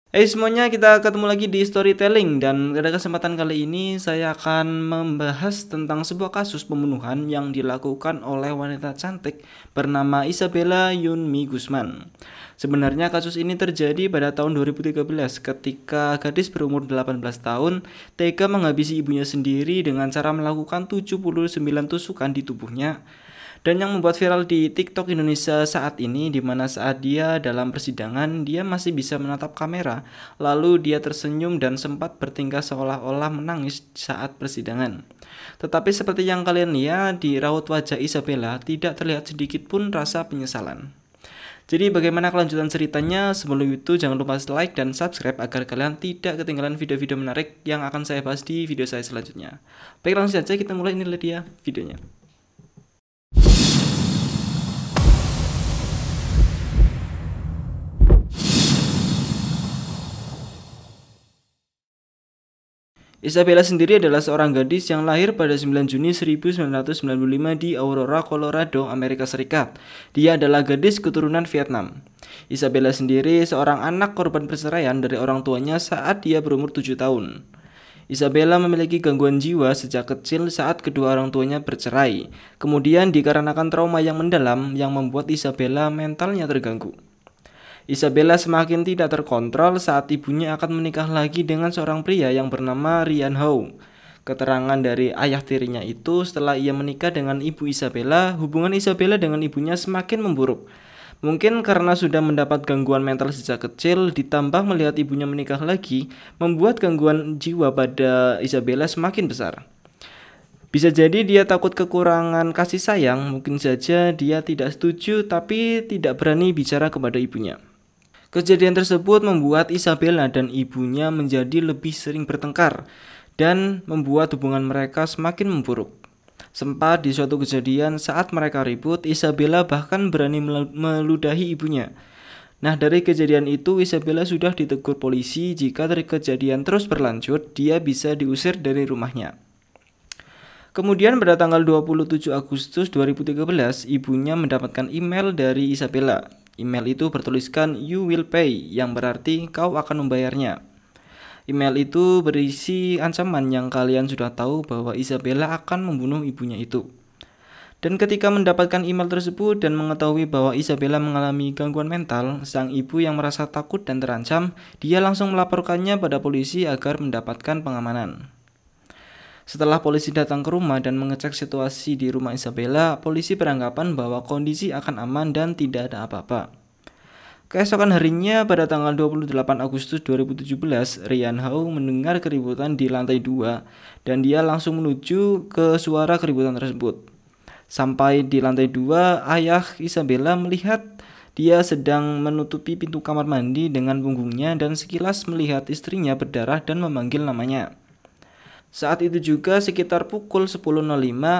Hey semuanya, kita ketemu lagi di storytelling dan pada kesempatan kali ini saya akan membahas tentang sebuah kasus pembunuhan yang dilakukan oleh wanita cantik bernama Isabella Yunmi Guzman. Sebenarnya kasus ini terjadi pada tahun 2013 ketika gadis berumur 18 tahun tega menghabisi ibunya sendiri dengan cara melakukan 79 tusukan di tubuhnya. Dan yang membuat viral di TikTok Indonesia saat ini, di mana saat dia dalam persidangan, dia masih bisa menatap kamera, lalu dia tersenyum dan sempat bertingkah seolah-olah menangis saat persidangan. Tetapi seperti yang kalian lihat, di raut wajah Isabella tidak terlihat sedikit pun rasa penyesalan. Jadi bagaimana kelanjutan ceritanya? Sebelum itu jangan lupa like dan subscribe agar kalian tidak ketinggalan video-video menarik yang akan saya bahas di video saya selanjutnya. Baik, langsung saja kita mulai, inilah dia videonya. Isabella sendiri adalah seorang gadis yang lahir pada 9 Juni 1995 di Aurora, Colorado, Amerika Serikat. Dia adalah gadis keturunan Vietnam. Isabella sendiri seorang anak korban perceraian dari orang tuanya saat dia berumur 7 tahun. Isabella memiliki gangguan jiwa sejak kecil saat kedua orang tuanya bercerai. Kemudian dikarenakan trauma yang mendalam yang membuat Isabella mentalnya terganggu. Isabella semakin tidak terkontrol saat ibunya akan menikah lagi dengan seorang pria yang bernama Ryan Howe. Keterangan dari ayah tirinya itu, setelah ia menikah dengan ibu Isabella, hubungan Isabella dengan ibunya semakin memburuk. Mungkin karena sudah mendapat gangguan mental sejak kecil, ditambah melihat ibunya menikah lagi, membuat gangguan jiwa pada Isabella semakin besar. Bisa jadi dia takut kekurangan kasih sayang, mungkin saja dia tidak setuju tapi tidak berani bicara kepada ibunya. Kejadian tersebut membuat Isabella dan ibunya menjadi lebih sering bertengkar dan membuat hubungan mereka semakin memburuk. Sempat di suatu kejadian saat mereka ribut, Isabella bahkan berani meludahi ibunya. Nah, dari kejadian itu Isabella sudah ditegur polisi. Jika dari kejadian terus berlanjut, dia bisa diusir dari rumahnya. Kemudian pada tanggal 27 Agustus 2013, ibunya mendapatkan email dari Isabella. Email itu bertuliskan "You will pay", yang berarti kau akan membayarnya. Email itu berisi ancaman yang kalian sudah tahu bahwa Isabella akan membunuh ibunya itu. Dan ketika mendapatkan email tersebut dan mengetahui bahwa Isabella mengalami gangguan mental, sang ibu yang merasa takut dan terancam, dia langsung melaporkannya pada polisi agar mendapatkan pengamanan. Setelah polisi datang ke rumah dan mengecek situasi di rumah Isabella, polisi beranggapan bahwa kondisi akan aman dan tidak ada apa-apa. Keesokan harinya pada tanggal 28 Agustus 2017, Ryan Howe mendengar keributan di lantai 2 dan dia langsung menuju ke suara keributan tersebut. Sampai di lantai 2, ayah Isabella melihat dia sedang menutupi pintu kamar mandi dengan punggungnya dan sekilas melihat istrinya berdarah dan memanggil namanya. Saat itu juga sekitar pukul 10.05,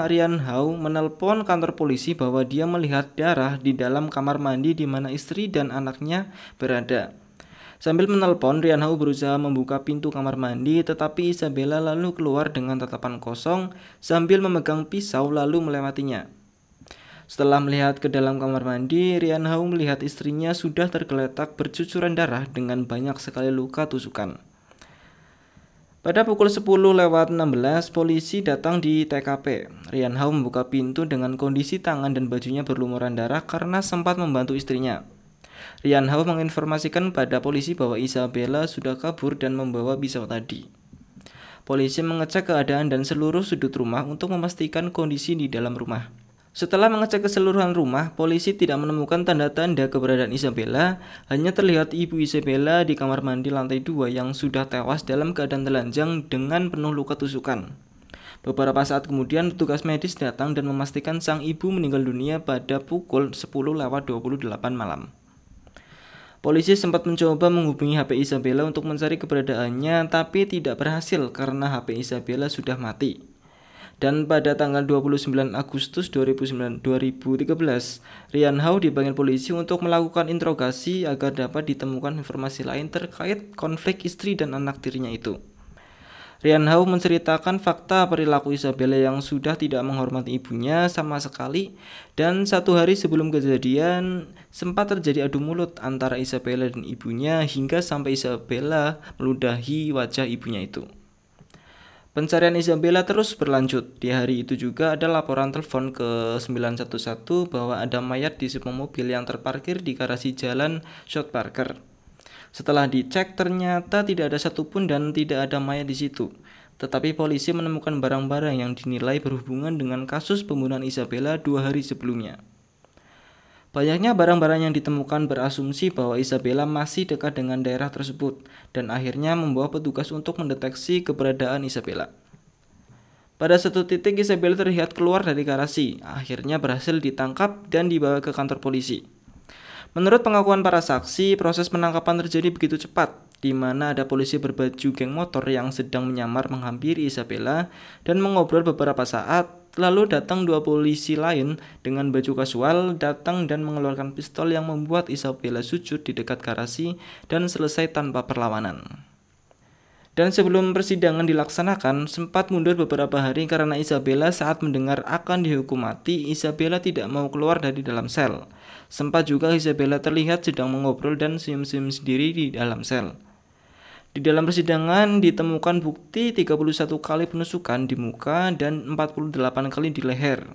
Ryan Howe menelpon kantor polisi bahwa dia melihat darah di dalam kamar mandi di mana istri dan anaknya berada. Sambil menelpon, Ryan Howe berusaha membuka pintu kamar mandi, tetapi Isabella lalu keluar dengan tatapan kosong sambil memegang pisau lalu melewatinya. Setelah melihat ke dalam kamar mandi, Ryan Howe melihat istrinya sudah tergeletak bercucuran darah dengan banyak sekali luka tusukan. Pada pukul 10.16, polisi datang di TKP. Ryan Howe membuka pintu dengan kondisi tangan dan bajunya berlumuran darah karena sempat membantu istrinya. Ryan Howe menginformasikan pada polisi bahwa Isabella sudah kabur dan membawa pisau tadi. Polisi mengecek keadaan dan seluruh sudut rumah untuk memastikan kondisi di dalam rumah. Setelah mengecek keseluruhan rumah, polisi tidak menemukan tanda-tanda keberadaan Isabella. Hanya terlihat ibu Isabella di kamar mandi lantai 2 yang sudah tewas dalam keadaan telanjang dengan penuh luka tusukan. Beberapa saat kemudian, petugas medis datang dan memastikan sang ibu meninggal dunia pada pukul 10.28 malam. Polisi sempat mencoba menghubungi HP Isabella untuk mencari keberadaannya, tapi tidak berhasil karena HP Isabella sudah mati. Dan pada tanggal 29 Agustus 2013, Ryan Howe dipanggil polisi untuk melakukan interogasi agar dapat ditemukan informasi lain terkait konflik istri dan anak tirinya itu. Ryan Howe menceritakan fakta perilaku Isabella yang sudah tidak menghormati ibunya sama sekali, dan 1 hari sebelum kejadian sempat terjadi adu mulut antara Isabella dan ibunya hingga sampai Isabella meludahi wajah ibunya itu. Pencarian Isabella terus berlanjut. Di hari itu juga ada laporan telepon ke 911 bahwa ada mayat di sebuah mobil yang terparkir di garasi jalan South Parker. Setelah dicek ternyata tidak ada satupun dan tidak ada mayat di situ. Tetapi polisi menemukan barang-barang yang dinilai berhubungan dengan kasus pembunuhan Isabella 2 hari sebelumnya. Banyaknya barang-barang yang ditemukan berasumsi bahwa Isabella masih dekat dengan daerah tersebut dan akhirnya membawa petugas untuk mendeteksi keberadaan Isabella. Pada satu titik Isabella terlihat keluar dari garasi, akhirnya berhasil ditangkap dan dibawa ke kantor polisi. Menurut pengakuan para saksi, proses penangkapan terjadi begitu cepat, di mana ada polisi berbaju geng motor yang sedang menyamar menghampiri Isabella dan mengobrol beberapa saat, lalu datang 2 polisi lain dengan baju kasual datang dan mengeluarkan pistol yang membuat Isabella sujud di dekat garasi dan selesai tanpa perlawanan. Dan sebelum persidangan dilaksanakan, sempat mundur beberapa hari karena Isabella saat mendengar akan dihukum mati, Isabella tidak mau keluar dari dalam sel. Sempat juga Isabella terlihat sedang mengobrol dan senyum-senyum sendiri di dalam sel. Di dalam persidangan ditemukan bukti 31 kali penusukan di muka dan 48 kali di leher.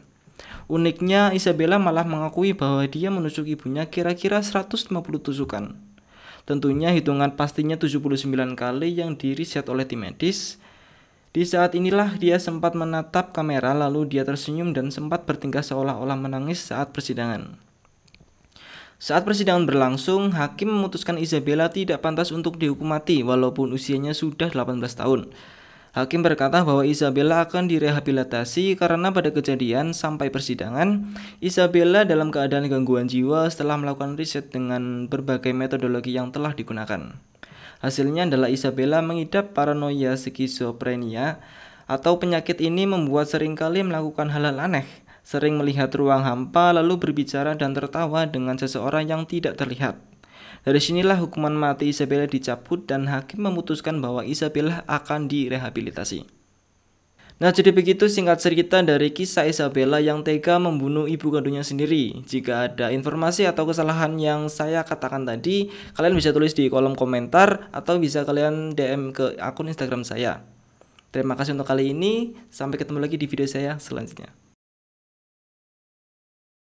Uniknya, Isabella malah mengakui bahwa dia menusuk ibunya kira-kira 150 tusukan. Tentunya hitungan pastinya 79 kali yang diriset oleh tim medis. Di saat inilah dia sempat menatap kamera lalu dia tersenyum dan sempat bertingkah seolah-olah menangis saat persidangan. Saat persidangan berlangsung, hakim memutuskan Isabella tidak pantas untuk dihukum mati walaupun usianya sudah 18 tahun. Hakim berkata bahwa Isabella akan direhabilitasi karena pada kejadian sampai persidangan, Isabella dalam keadaan gangguan jiwa setelah melakukan riset dengan berbagai metodologi yang telah digunakan. Hasilnya adalah Isabella mengidap paranoia skizofrenia atau penyakit ini membuat seringkali melakukan hal-hal aneh, sering melihat ruang hampa lalu berbicara dan tertawa dengan seseorang yang tidak terlihat. Dari sinilah hukuman mati Isabella dicabut dan hakim memutuskan bahwa Isabella akan direhabilitasi. Nah, jadi begitu singkat cerita dari kisah Isabella yang tega membunuh ibu kandungnya sendiri. Jika ada informasi atau kesalahan yang saya katakan tadi, kalian bisa tulis di kolom komentar atau bisa kalian DM ke akun Instagram saya. Terima kasih untuk kali ini, sampai ketemu lagi di video saya selanjutnya.